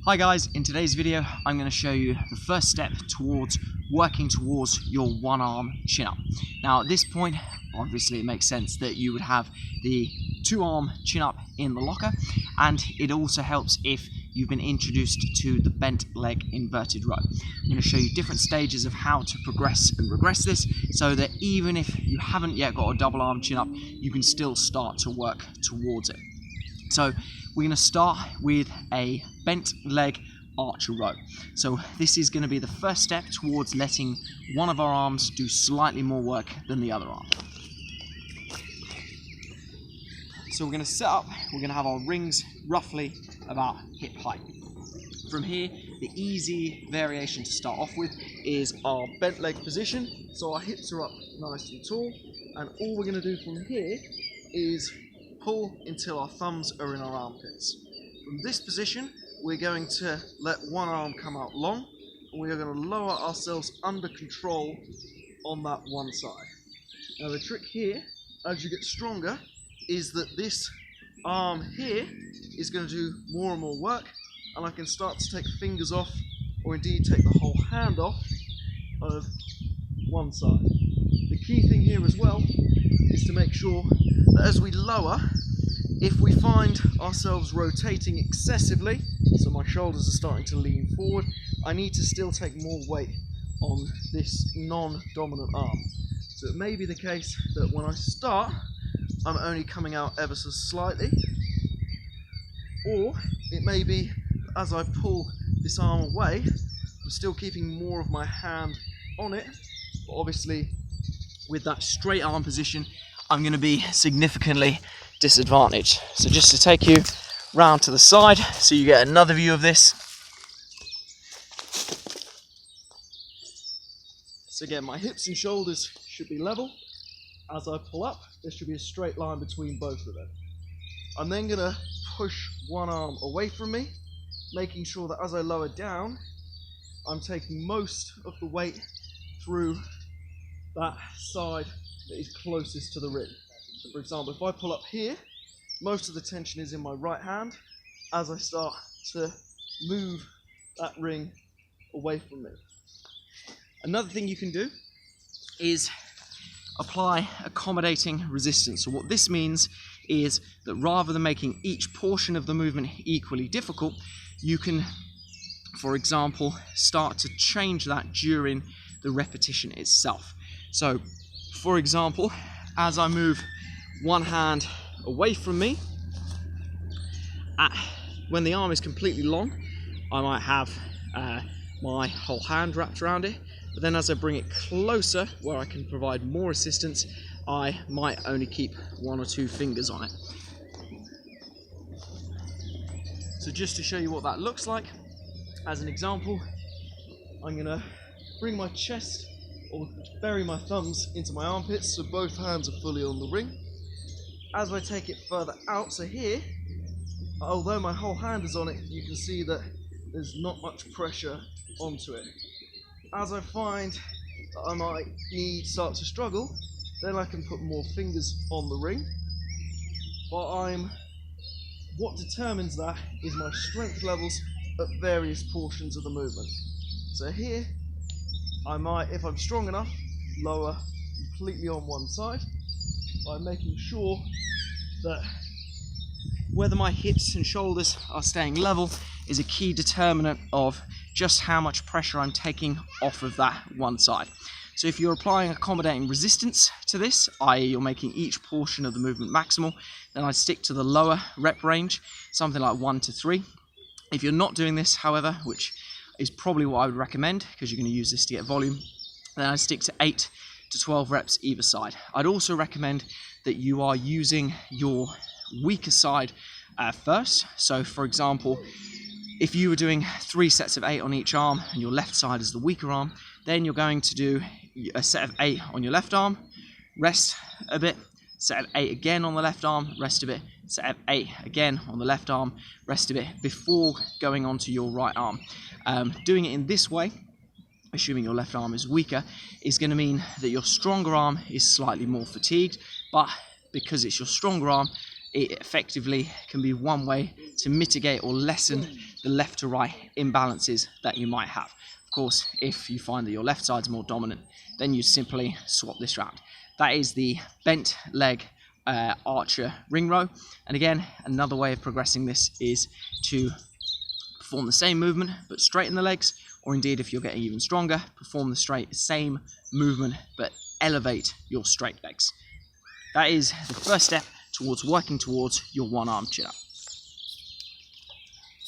Hi guys, in today's video I'm going to show you the first step towards working towards your one arm chin up. Now at this point obviously it makes sense that you would have the two arm chin up in the locker, and it also helps if you've been introduced to the bent leg inverted row. I'm going to show you different stages of how to progress and regress this so that even if you haven't yet got a double arm chin up, you can still start to work towards it. So we're going to start with a bent leg archer row. So this is going to be the first step towards letting one of our arms do slightly more work than the other arm. So we're going to set up, we're going to have our rings roughly about hip height. From here, the easy variation to start off with is our bent leg position. So our hips are up nice and tall, and all we're going to do from here is pull until our thumbs are in our armpits. From this position, we're going to let one arm come out long, and we are going to lower ourselves under control on that one side. Now the trick here, as you get stronger, is that this arm here is going to do more and more work, and I can start to take fingers off, or indeed take the whole hand off of one side. The key thing here as well is to make sure that as we lower, if we find ourselves rotating excessively, so my shoulders are starting to lean forward, I need to still take more weight on this non-dominant arm. So it may be the case that when I start, I'm only coming out ever so slightly, or it may be that as I pull this arm away, I'm still keeping more of my hand on it, but obviously with that straight arm position, I'm going to be significantly disadvantaged. So just to take you round to the side so you get another view of this. So again, my hips and shoulders should be level. As I pull up, there should be a straight line between both of them. I'm then going to push one arm away from me, making sure that as I lower down, I'm taking most of the weight through that side that is closest to the ring. So for example, if I pull up here, most of the tension is in my right hand as I start to move that ring away from me. Another thing you can do is apply accommodating resistance. So what this means is that rather than making each portion of the movement equally difficult, you can, for example, start to change that during the repetition itself. So, for example, as I move one hand away from me, when the arm is completely long, I might have my whole hand wrapped around it, but then as I bring it closer where I can provide more assistance, I might only keep one or two fingers on it. So just to show you what that looks like, as an example, I'm going to bring my chest or bury my thumbs into my armpits so both hands are fully on the ring. As I take it further out, so here, although my whole hand is on it, you can see that there's not much pressure onto it. As I find that I might start to struggle, then I can put more fingers on the ring. But what determines that is my strength levels at various portions of the movement. So here, I might, if I'm strong enough, lower completely on one side by making sure that whether my hips and shoulders are staying level is a key determinant of just how much pressure I'm taking off of that one side. So if you're applying accommodating resistance to this, i.e. you're making each portion of the movement maximal, then I'd stick to the lower rep range, something like 1 to 3. If you're not doing this, however, which is probably what I would recommend because you're going to use this to get volume, then I'd stick to 8 to 12 reps either side. I'd also recommend that you are using your weaker side first. So for example, if you were doing 3 sets of 8 on each arm and your left side is the weaker arm, then you're going to do a set of 8 on your left arm, rest a bit, set of 8 again on the left arm, rest a bit, set of 8 again on the left arm, rest a bit, before going on to your right arm. Doing it in this way, assuming your left arm is weaker, is going to mean that your stronger arm is slightly more fatigued, but because it's your stronger arm, it effectively can be one way to mitigate or lessen the left to right imbalances that you might have. Of course, if you find that your left side's more dominant, then you simply swap this round. That is the bent leg archer ring row. And again, another way of progressing this is to perform the same movement but straighten the legs, or indeed, if you're getting even stronger, perform the same movement but elevate your straight legs. That is the first step towards working towards your one-arm chin-up.